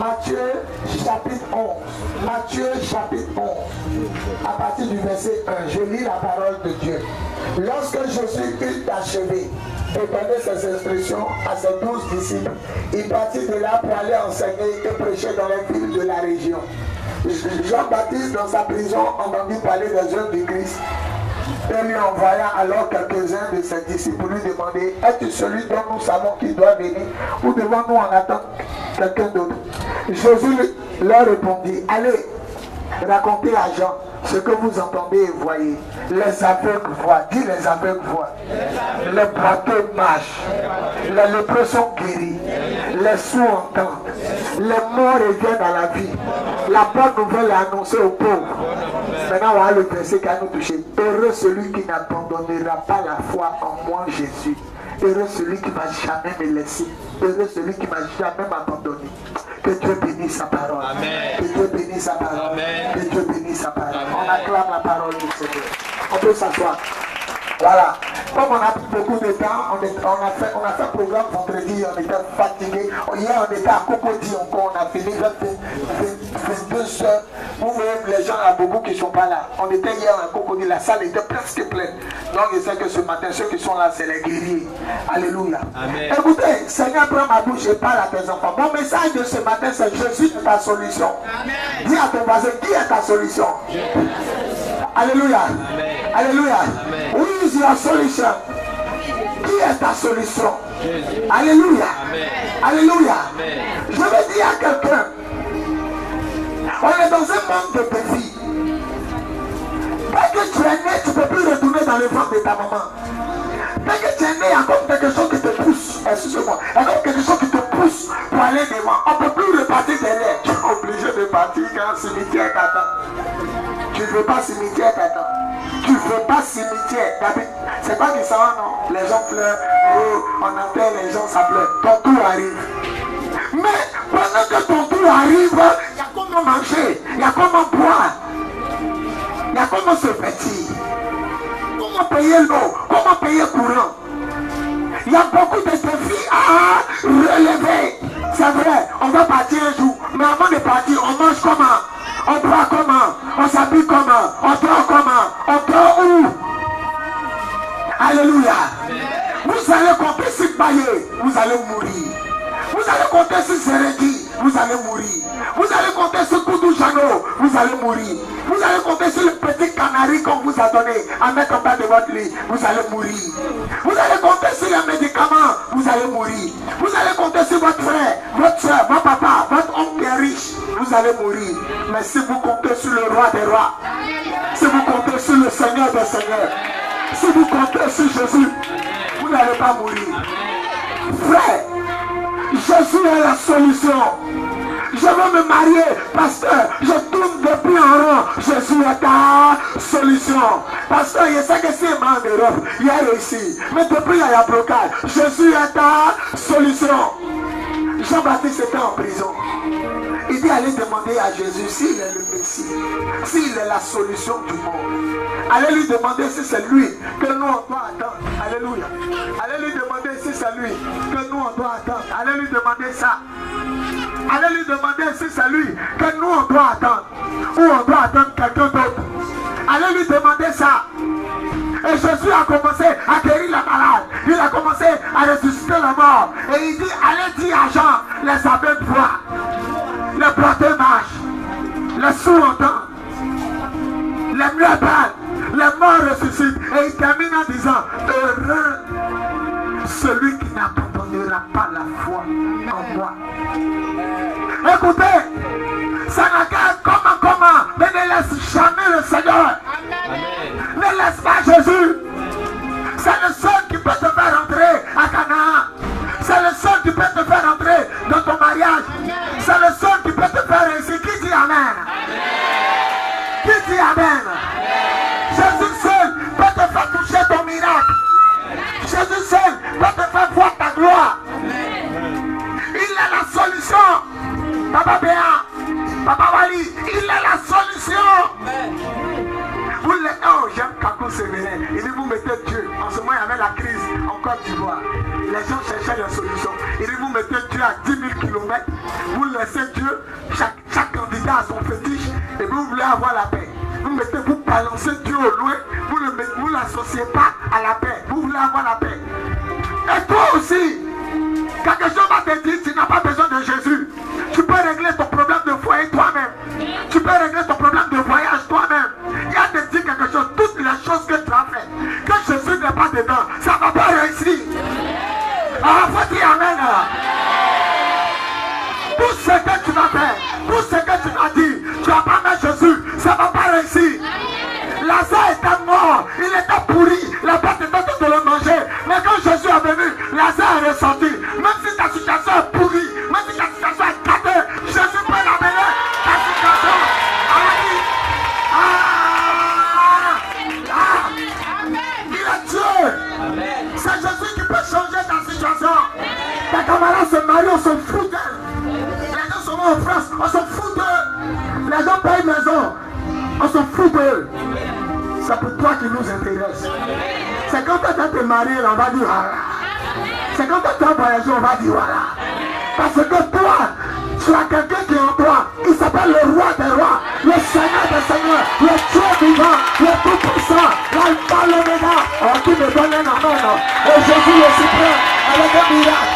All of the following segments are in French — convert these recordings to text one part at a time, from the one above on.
Matthieu chapitre 11. Matthieu chapitre 11. À partir du verset 1, je lis la parole de Dieu. Lorsque Jésus eut achevé et donné ses instructions à ses 12 disciples, il partit de là pour aller enseigner et prêcher dans les villes de la région. Jean-Baptiste, dans sa prison, entendit parler des œuvres du Christ et lui envoya alors quelques-uns de ses disciples pour lui demander: es-tu celui dont nous savons qu'il doit venir, ou devons-nous en attendre quelqu'un d'autre? Jésus leur répondit: allez, racontez à Jean ce que vous entendez et voyez. Les aveugles voient, dis les aveugles voient, les boiteux marchent, les lépreux sont guéris, les sourds entendent, les morts reviennent à la vie. La bonne nouvelle est annoncée aux pauvres. Maintenant, on va le verset qui a nous touché. Heureux celui qui n'abandonnera pas la foi en moi, Jésus. Heureux celui qui ne va jamais me laisser. Heureux celui qui ne m'a jamais abandonné. Que Dieu bénisse sa parole. Amen. Que Dieu bénisse sa parole. Amen. Que Dieu bénisse sa parole. Amen. On acclame la parole du Seigneur. On peut s'asseoir. Voilà. Comme on a pris beaucoup de temps, on a fait un programme vendredi, on était fatigué. Hier, on était à Cocody encore, on a fini 22 heures. Vous voyez les gens à Bobo qui ne sont pas là. On était hier à Cocody, la salle était presque pleine. Donc je sais que ce matin, ceux qui sont là, c'est les guerriers. Alléluia. Amen. Écoutez, Seigneur, prends ma bouche et parle à tes enfants. Mon message de ce matin, c'est Jésus est ta solution. Amen. Dis à ton voisin, qui est ta solution? Alléluia. Amen. Alléluia. Who is your solution? Qui est ta solution? Jésus. Alléluia. Amen. Alléluia. Amen. Je veux dire à quelqu'un, on est dans un monde de défis. Dès que tu es né, tu ne peux plus retourner dans le ventre de ta maman. Dès que tu es né, il y a comme quelque chose qui te pousse. Excusez-moi. Il y a comme quelque chose qui te pousse pour aller devant. On ne peut plus repartir derrière. Tu es obligé de partir quand le cimetière t'attend. Tu ne veux pas cimetière t'attend. Tu ne veux pas cimetière. C'est pas que ça va, non. Les gens pleurent. Oh, on enterre les gens, ça pleure. Ton tour arrive. Mais pendant que ton tour arrive, il y a comment manger, il y a comment boire, il y a comment se vêtir, comment payer l'eau, comment payer courant. Il y a beaucoup de défis à relever. C'est vrai, on va partir un jour, mais avant de partir, on mange comment, on boit comment, on s'habille comment, on dort comment, on dort où? Alléluia. Vous allez compter sur Baye, vous allez mourir. Vous allez compter sur Zeredi, vous allez mourir. Vous allez compter sur Koudou Jano, vous allez mourir. Vous allez compter sur le petit canari qu'on vous a donné à mettre en bas de votre lit, vous allez mourir. Vous allez compter sur les médicaments, vous allez mourir. Vous allez compter sur votre frère, votre soeur, votre papa, votre oncle qui est riche, vous allez mourir. Mais si vous comptez sur le roi des rois, si vous comptez sur le Seigneur des seigneurs, si vous comptez sur Jésus, vous n'allez pas mourir. Frère, Jésus est la solution. Je veux me marier, pasteur. Je tourne depuis en rond. Jésus est ta solution. Pasteur, je sais que c'est un en Europe. Il a réussi. Mais depuis, il y a un blocage. Jésus est ta solution. Jean-Baptiste était en prison. Il dit allez demander à Jésus s'il est le Messie, s'il est la solution du monde. Allez lui demander si c'est lui que nous on doit attendre. Alléluia. Allez lui demander si c'est lui que nous on doit attendre. Allez lui demander ça. Allez lui demander si c'est lui que nous on doit attendre. Ou on doit attendre quelqu'un d'autre. Allez lui demander ça. Et Jésus a commencé à guérir la malade. Il a commencé à ressusciter la mort. Et il dit, allez dire à Jean, les aveugles voient, les boiteux marchent, les sourds entendent, les muets parlent, les morts ressuscitent. Et il termine en disant, heureux celui qui n'abandonnera pas la foi en moi. Écoutez, ça n'a qu'à comment, mais ne laisse jamais le Seigneur. Amen. Ne laisse pas Jésus. C'est le seul qui peut te faire entrer à Canaan. C'est le seul qui peut te faire entrer dans ton mariage. C'est le seul qui peut te faire ainsi. Qui dit Amen? Qui dit Amen? Jésus seul peut te faire toucher ton miracle. Jésus seul peut te faire voir ta gloire. Il est la solution. Papa Béa, Papa Wali, il est la solution. Vous les... Oh, j'aime Kakou se venaient. Il dit, vous mettez Dieu. En ce moment, il y avait la crise en Côte d'Ivoire. Les gens cherchaient la solution. Il dit, vous mettez Dieu à 10 000 km. Vous laissez Dieu, chaque candidat a son fétiche. Et vous voulez avoir la paix. Vous balancez Dieu au loin. Vous ne l'associez pas à la paix. Vous voulez avoir la paix. Et toi aussi, quelque chose va te dire, tu n'as pas besoin de Jésus. Tu peux régler ton problème de foyer toi-même. Tu peux régler ton problème de voyage toi-même. Il y a de dire quelque chose, toutes les choses que tu as faites, que Jésus n'est pas dedans, ça ne va pas réussir. Ah, faut dire amen. Tout ce que tu vas faire, tout ce que tu vas dire, tu vas pas mettre Jésus, ça ne va pas réussir. Lazare était mort, il était pourri, la bête était en train de le manger. Mais quand Jésus est venu, Lazare est ressorti. Même si ta situation est pourrie, même si ta situation est gâtée, Jésus peut l'amener ta situation. Il est Dieu. C'est Jésus qui peut changer ta situation. Ta camarade se marie, on s'en fout d'elle. Les gens sont morts en France, on s'en fout d'eux. Les gens payent maison, on s'en fout d'eux. C'est pour toi qui nous intéresse. C'est quand tu as te marier, on va dire voilà. C'est quand tu as voyagé, on va dire voilà. Parce que toi, tu as quelqu'un qui est en toi. Il s'appelle le roi des rois, le Seigneur des seigneurs, le Dieu vivant, le tout-puissant, l'alpha, l'oméga. Qui me donne un amen. Et Jésus est suprême avec un miracle.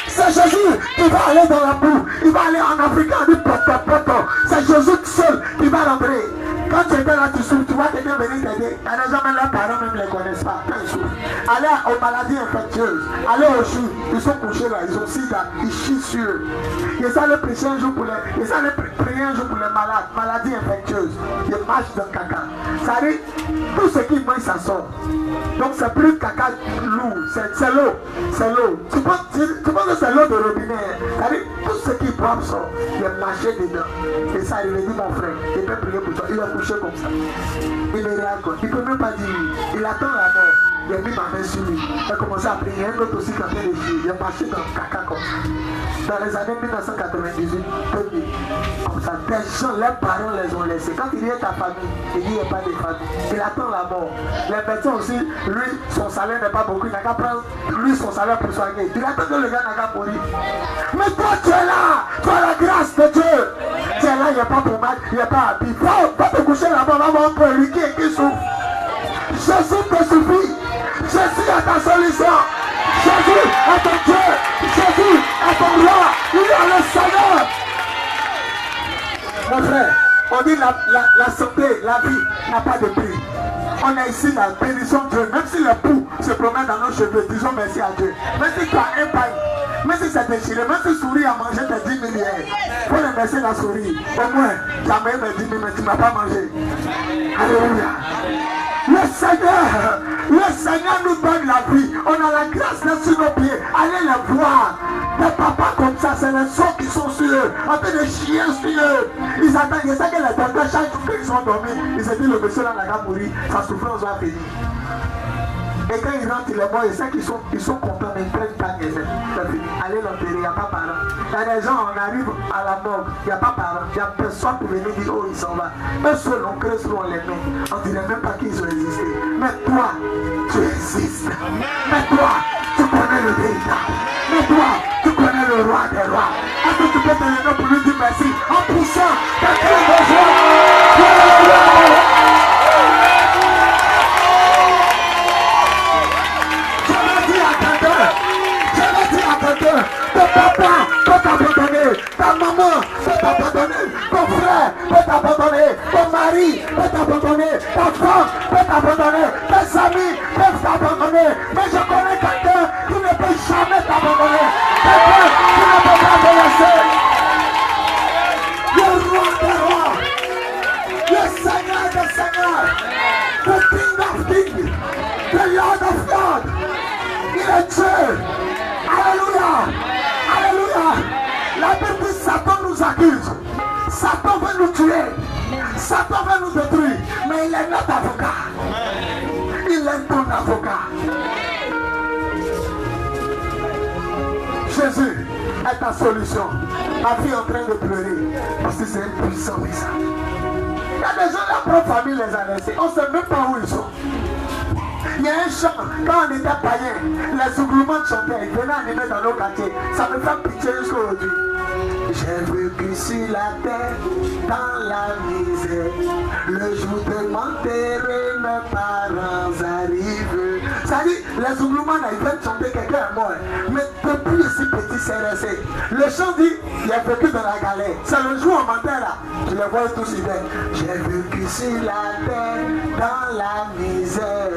C'est Jésus qui va aller dans la boue. Il va aller en Afrique, en dit poto. C'est Jésus seul qui va rentrer. Quand tu étais là, tu souffres, tu vois quelqu'un venir t'aider. Il y a des gens, même leurs parents même ne les connaissent pas. Quand ils souffrent. Allez aux maladies infectieuses. Allez aux choux. Ils sont couchés là, ils ont sida. Ils chient sur eux. Ils allaient prêcher un jour pour les. Ils allaient prier un jour pour les malades. Maladies infectieuses. Ils marchent dans le caca. Ça dit, tout ce qui mange, ça sort. Donc c'est plus caca lourd. C'est l'eau. C'est l'eau. Tu penses que c'est l'eau de robinet. Ça dit, tout ce qui boit sort. Il est marché dedans. Et ça, il me dit, mon frère, il peut prier pour toi. Il est couché comme ça. Il est réel quoi. Il ne peut même pas dire. Il attend la mort. Il a mis ma main sur lui. Il a commencé à prier. Un autre aussi qui a fait des filles. Il a marché dans le caca comme ça. Dans les années 1998, comme ça, des gens, les parents les ont laissés. Quand il y a ta famille, il dit qu'il n'y a pas de famille. Il attend la mort. Les médecins aussi, lui, son salaire n'est pas beaucoup. Il n'a qu'à prendre, lui, son salaire pour soigner. Il attend que le gars n'a qu'à mourir. Mais toi, tu es là. Tu as la grâce de Dieu. Tu es là, il n'y a pas pour mal, il n'y a pas à vivre. Va te coucher là-bas, va voir un peu lui qui souffre. Jésus te suffit. Jésus est ta solution. Jésus est ton Dieu. Jésus est ton roi. Il est le Seigneur. Mon frère, on dit la santé, la vie n'a pas de prix. On a ici la bénédiction de Dieu. Même si le pouls se promène dans nos cheveux, disons merci à Dieu. Même si tu as un pain, même si c'est déchiré, même si souris a mangé tes 10 milliards, il faut remercier la souris. Au moins, tu as même 10 000, mais tu ne m'as pas mangé. Alléluia. Le Seigneur nous donne la vie. On a la grâce là sur nos pieds. Allez les voir. Des papas comme ça, c'est les sons qui sont sur eux. En train de chier sur eux. Ils attendent. Ils savent que les docteurs, chaque jour qu'ils sont dormis, ils se disent le monsieur là n'a qu'à mourir. Sa souffrance va finir. Et quand ils rentrent, il est mort, ils savent qu'ils sont contents, mais ils prennent pas les ailes. C'est fini. Allez l'enterrer, il n'y a pas parents. Il y a des gens, on arrive à la mort, il n'y a pas parents. Il n'y a personne pour venir dire, oh, ils s'en vont. Eux seuls, on crée sur les mains. On ne dirait même pas qu'ils ont existé. Mais toi, tu existes. Mais toi, tu connais le véritable. Mais toi, tu connais le roi des rois. Est-ce que tu peux te lever pour lui dire merci en poussant tes cris de joie? Ton papa peut t'abandonner, ta maman peut t'abandonner, ton frère peut t'abandonner, ton mari peut t'abandonner, ta femme peut t'abandonner, tes amis peuvent t'abandonner. Mais je connais quelqu'un qui ne peut jamais t'abandonner, quelqu'un qui ne peut pas te laisser. Le roi des rois, le Seigneur des seigneurs, the King of kings, the Lord of lords, il est Dieu. Alléluia. Alléluia. La Bible dit Satan nous accuse. Satan veut nous tuer. Satan veut nous détruire. Mais il est notre avocat. Il est ton avocat. Jésus est ta solution. Ma fille est en train de pleurer parce que c'est un puissant message. Il y a des gens, la propre famille les a laissés. On ne sait même pas où ils sont. Il y a un chant, quand on était païen, les sougoulements chantaient, ils venaient animer dans nos quartiers. Ça me fait pitié jusqu'à aujourd'hui. J'ai vécu sur la terre, dans la misère. Le jour de m'enterrer, mes parents arrivent. Ça dit, les sougoulements, ils viennent chanter, quelqu'un est mort. Mais depuis ici, petit, c'est resté. Le chant dit, il a vécu dans la galère. C'est le jour où on m'enterre là. Je les vois tous y viennent. J'ai vécu sur la terre, dans la misère.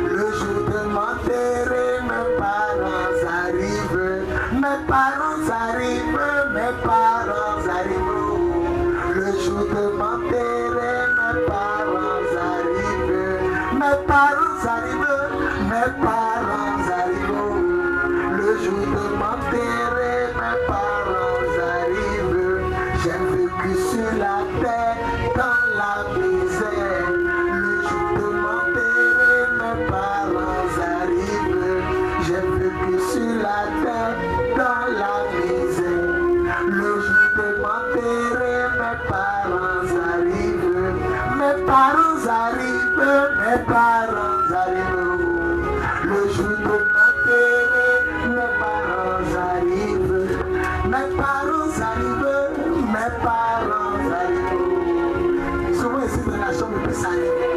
Le jour de m'enterrer, mes parents arrivent. Mes parents arrivent, mes parents arrivent. Le jour de m'enterrer, mes parents arrivent. Mes parents arrivent, mes parents arrivent. Le jour de m'enterrer, mes parents arrivent. J'ai vécu sur la terre, dans la misère. Le jour de m'enterrer, mes parents arrivent. J'ai vécu sur la terre, dans la misère. Le jour de m'enterrer, mes parents arrivent. Mes parents arrivent, mes parents arrivent. Le jour de m'enterrer, mes parents arrivent. Mes parents arrivent, mes parents arrivent. Souvent ici de la chambre peut s'arrêter.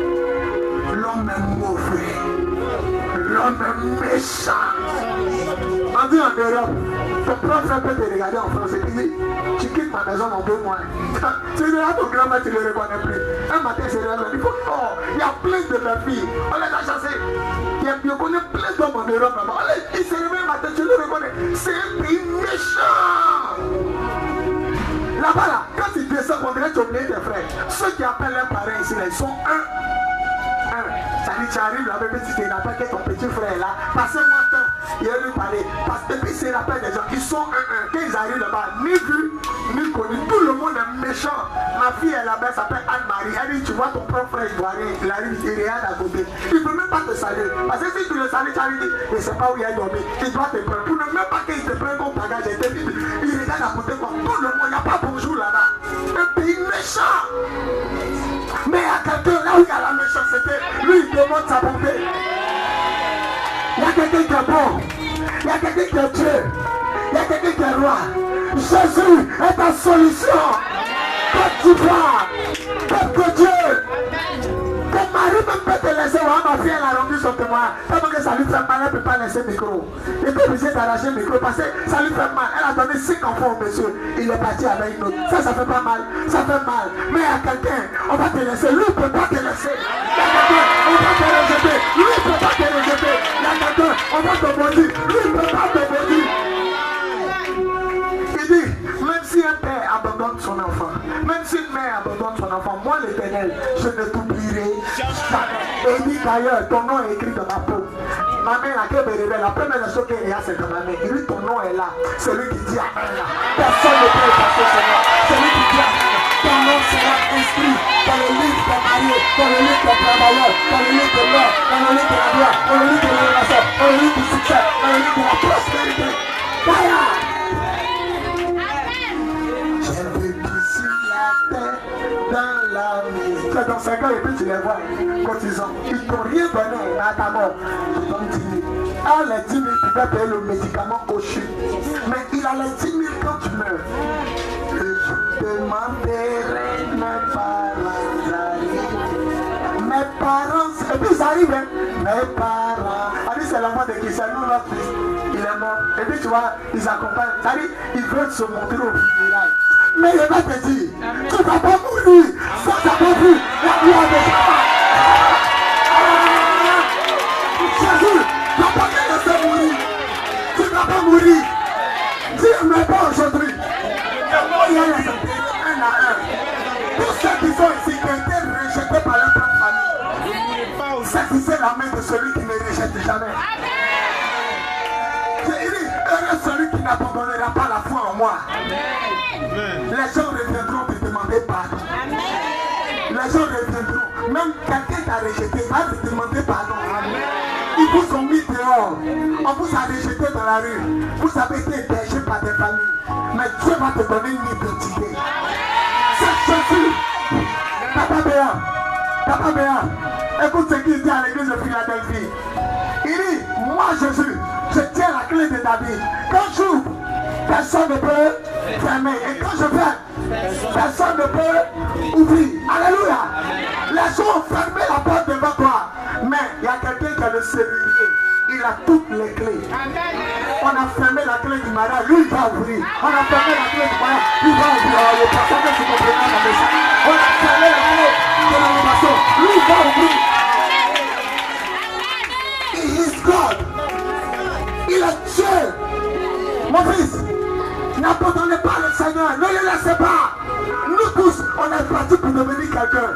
L'homme est mauvais. L'homme est méchant. On dit en Europe, ton propre peut te regarder en France et dit, tu quittes ma maison dans 2 mois. Tu diras à ton grand-mère, tu ne le reconnais plus. Un matin, c'est là, il faut il y a plein de mes filles. On les a chassées. Je connais plein d'hommes en Europe là-bas. Il se réveille le matin, tu le reconnais. C'est un pays méchant. Là-bas, là, quand ils descendent, on dirait que tu as oublié tes frères. Ceux qui appellent leurs parents ici, là, ils sont un. Ça dit, tu arrives là, même si tu n'appelles que ton petit frère là, passez-moi temps, il va lui parler. Parce que depuis c'est l'appel des gens, ils sont un. Quand ils arrivent là-bas, ni vu, ni connu, tout le monde est méchant. Ma fille est là-bas, elle s'appelle Anne-Marie. Elle dit, tu vois ton propre frère ivoirien, il arrive, il regarde à côté. Il ne peut même pas te saluer. Parce que si tu le salues, tu as dit, je ne sais pas où il a dormi. Il doit te prendre. Pour ne même pas qu'il te prenne comme bagage, il regarde à côté comme tout le monde, il n'y a pas bonjour là-bas. Un pays méchant. Mais à quelqu'un là où il y a la méchanceté, lui il demande sa bonté. Il y a quelqu'un qui est bon, il y a quelqu'un qui est Dieu, il y a quelqu'un qui est roi. Jésus est ta solution. Quand tu vas, que Dieu, que Marie même peut te laisser, ma fille elle a rendu son témoin. Tellement que ça lui fait mal, elle ne peut pas laisser le micro. Il peut obligé d'arracher le micro parce que ça lui fait mal. Elle a donné 5 enfants au monsieur. Il est parti avec une autre. Ça fait pas mal. Ça fait mal. Mais à quelqu'un, on va te laisser. Lui ne peut pas te laisser. Il y a quelqu'un, on va te rejeter. Lui ne peut pas te rejeter. Il y a quelqu'un, on va te maudire. Lui ne peut pas te maudire. Il dit, même si un père abandonne son enfant, même si une mère abandonne son enfant, moi l'Éternel, je ne t'oublierai jamais. Et il dit d'ailleurs, ton nom est écrit dans ma peau. Ma mère a révèle, la première chose qu'il y a, c'est dans ma main. Il dit, ton nom est là. C'est lui qui dit Amen là. Personne ne peut effacer son nom. C'est lui qui dit Amen. Ton nom sera inscrit dans le livre des mariés, dans le livre des travailleurs, dans le livre de l'or, dans le livre de la gloire, dans le livre de l'élévation, dans le livre du succès, dans le livre de la prospérité. Fire! Dans la misère. C'est dans 5 ans et puis tu les vois cotisants. Ils ne t'ont rien donné à ta mort. Ils t'ont 10 000. Ah, les 10 000, tu vas payer le médicament cochu. Mais il a les 10 000 quand tu meurs. Je demanderai mes parents arrivent. Mes parents, et puis ils arrivent, hein. Mes parents. On dit c'est l'enfant de qui? C'est nous, notre fils. Il est mort. Et puis tu vois, ils accompagnent. Ça dit, ils veulent se montrer au funérailles. Mais il va te dire, tu ne vas pas mourir sans avoir vu la gloire de Dieu. Jésus, tu ne vas pas te laisser mourir. Tu ne vas pas mourir. Dis, mais pas aujourd'hui. Il y a les un à un. Tous ceux qui sont ici, qui ont été rejetés par leur propre famille, saisissez la main de celui qui ne rejette jamais. Il dit, heureux celui qui n'abandonnera pas la foi en moi. Les gens reviendront te demander pardon. Les gens reviendront. Même quelqu'un t'a rejeté, va te demander pardon. Ils vous ont mis dehors. On vous a rejeté dans la rue. Vous avez été hébergés par des familles. Mais Dieu va te donner une identité. C'est Jésus. Papa Papa Béa, écoute ce qu'il dit à l'église de Philadelphie. Il dit, moi Jésus, je tiens la clé de David. Quand j'ouvre, personne ne peut fermer. Et quand je ferme, personne ne peut ouvrir. Alléluia. Les gens ont fermé la porte devant toi. Mais il y a quelqu'un qui a le serrurier. Il a toutes les clés. On a fermé la clé du mariage, lui il va ouvrir. On a fermé la clé du mariage, il va ouvrir. Le pasteur que tu comprends dans le message. On a fermé la clé de l'animation, lui il va ouvrir. He is God. Il est Dieu. Mon fils, n'abandonnez pas le Seigneur, ne le laissez pas. Nous tous, on est partis pour devenir quelqu'un.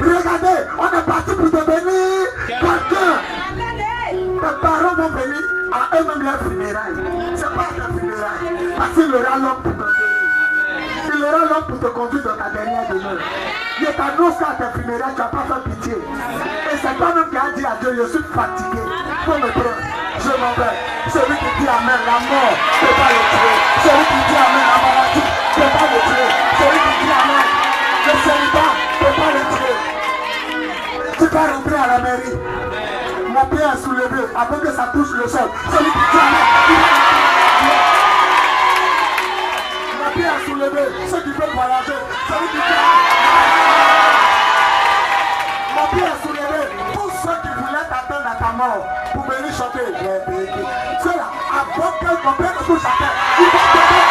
Regardez, on est partis pour devenir quelqu'un. Tes parents vont venir à eux-mêmes leurs funérailles. C'est pas tes funérailles. Parce qu'il aura l'homme pour te guérir. Il aura l'homme pour te conduire dans ta dernière demeure. Il t'annonce qu'à tes funérailles, tu n'as pas fait pitié. Et c'est toi-même qui as dit à Dieu, je suis fatigué. Faut me prendre. Je m'en vais. Celui qui dit Amen, la mort, ne peut pas le tuer. Celui qui dit Amen, la maladie, ne peut pas le tuer. Celui qui dit Amen, le célibat, ne peut pas le tuer. Tu vas rentrer à la mairie. Mon pied est soulevé avant que ça touche le sol. Celui qui dit Amen. Mon pied est soulevé. Ceux qui veulent voyager. Celui qui dit mon pied est soulevé. Tous ceux qui voulaient t'attendre à ta mort pour venir chanter. Ceux-là, avant que mon père ne touche à terre, ils vont tomber.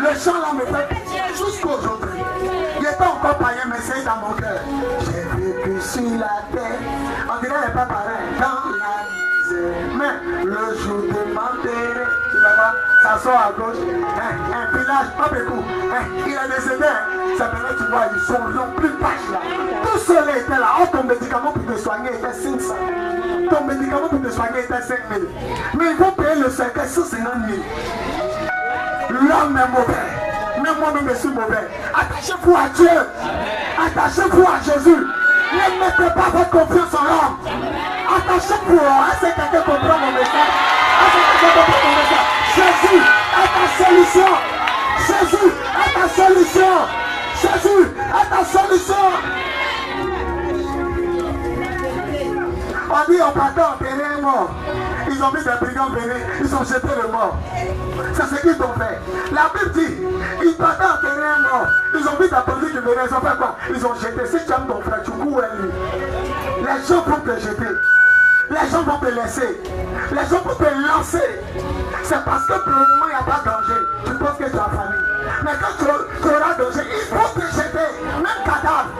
Le chant là me fait pitié jusqu'aujourd'hui. Il était encore païen, mais c'est dans mon cœur. J'ai vécu sur la terre. On dirait pas pareil. Dans la misère. Mais le jour de m'enterrer, tu vas voir, ça sort à gauche. Un village, pas beaucoup. Il est décédé. C'est maintenant tu vois, ils sont longs, plus vaches là. Tout seul était là. Oh, ton médicament pour te soigner était 500. Ton médicament pour te soigner était 5 000. Mais ils vont payer le cercueil 150 000. L'homme est mauvais. Même moi-même je suis mauvais. Attachez-vous à Dieu. Attachez-vous à Jésus. Ne mettez pas votre confiance en l'homme. Attachez-vous. Est-ce que quelqu'un comprend mon message? Est-ce que quelqu'un comprend mon message? Jésus est ta solution. Jésus est ta solution. Jésus est ta solution. On dit on partait enterrer un mort. Ils ont vu des brigands venir, ils ont jeté le mort. C'est ce qu'ils ont fait. La Bible dit, ils partaient enterrer un mort. Ils ont vu ta police qui venait, ils ont fait quoi? Ils ont jeté. Si tu aimes ton frère, tu cours à lui. Les gens vont te jeter. Les gens vont te laisser. Les gens vont te lancer. C'est parce que pour le moment, il n'y a pas de danger. Tu penses que tu as famille. Mais quand tu auras danger, il faut te jeter. Même cadavre.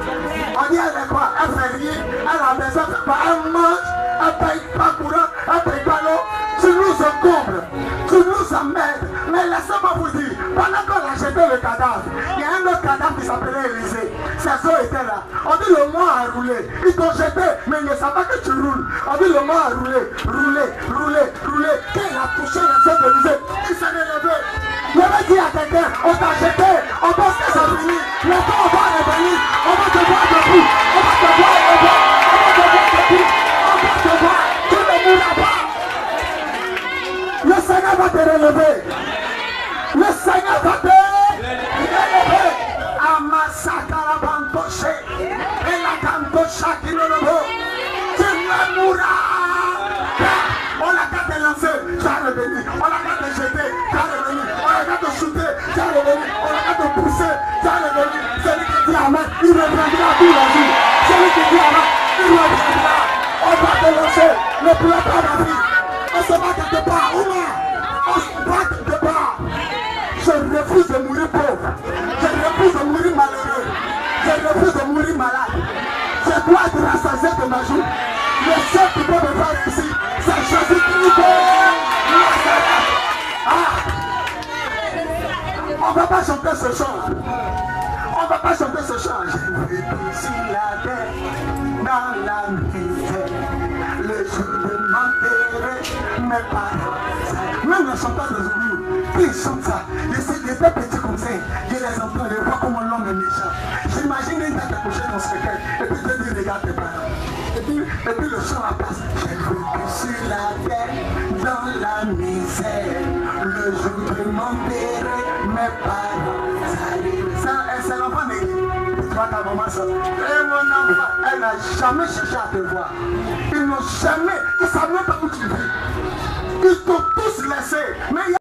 On dit elle est quoi? Elle fait rien. Elle a besoin de pas. Elle mange. Elle paye pas courant. Elle paye pas l'eau. Tu nous encombles. Tu nous emmerdes. Mais laissez-moi vous dire, pendant qu'on a jeté le cadavre, il y a un autre cadavre qui s'appelait Élisée. Ses os étaient là. On dit le mort a roulé. Ils t'ont jeté, mais ils ne savent pas que tu roules. On dit le mort a roulé, roulé, roulé, roulé. Quand il a touché les os d'Élisée, il s'est relevé. Je vais dire à quelqu'un, on t'a jeté, on pense que c'est fini. Le temps on va revenir, on va te voir debout, on va te voir debout, on va te voir debout, on va te voir, tu ne mourras pas. Le Seigneur va te relever. Le Seigneur va te relever. Amasakarabantoche. Et la cantocha qui le leveau. Tu ne mourras pas. On n'a qu'à te lancer, tu as revenu. On n'a qu'à te jeter, tu as revenu. On n'a qu'à te shooter, tu as revenu. On n'a qu'à te pousser, tu as revenu. Celui qui dit Amen, il reviendra tous les jours. Celui qui dit Amen, il reviendra. On va te lancer. Ne pleure pas ma vie. On se bat quelque part. On se bat quelque part. Je refuse de mourir pauvre. Je refuse de mourir malheureux. Je refuse de mourir malade. Je dois être rassasié de ma joue. Le seul qui peut me faire réussir, c'est Jésus-Christ de Nazareth. On ne va pas chanter ce chant. On ne va pas chanter ce chant. J'ai vécu sur la terre, dans la misère. Le jour de m'enterrer, mes parents. Même les chanteurs de Zoulou, ils chantent ça. J'étais petit comme ça. Je les entends, je vois comment l'homme est méchant. J'imagine une tête couchée dans ce recueil. Et puis je dis, regarde tes parents. Et puis le chant la passe. J'ai vécu sur la terre, dans la misère. Le jour de m'enterrer, mes parents. C'est l'enfant d'église. toi, ta maman, ça. Et mon enfant, elle n'a jamais cherché à te voir. Ils n'ont jamais, ils ne savent même pas où tu vis. Ils t'ont tous laissé. Mais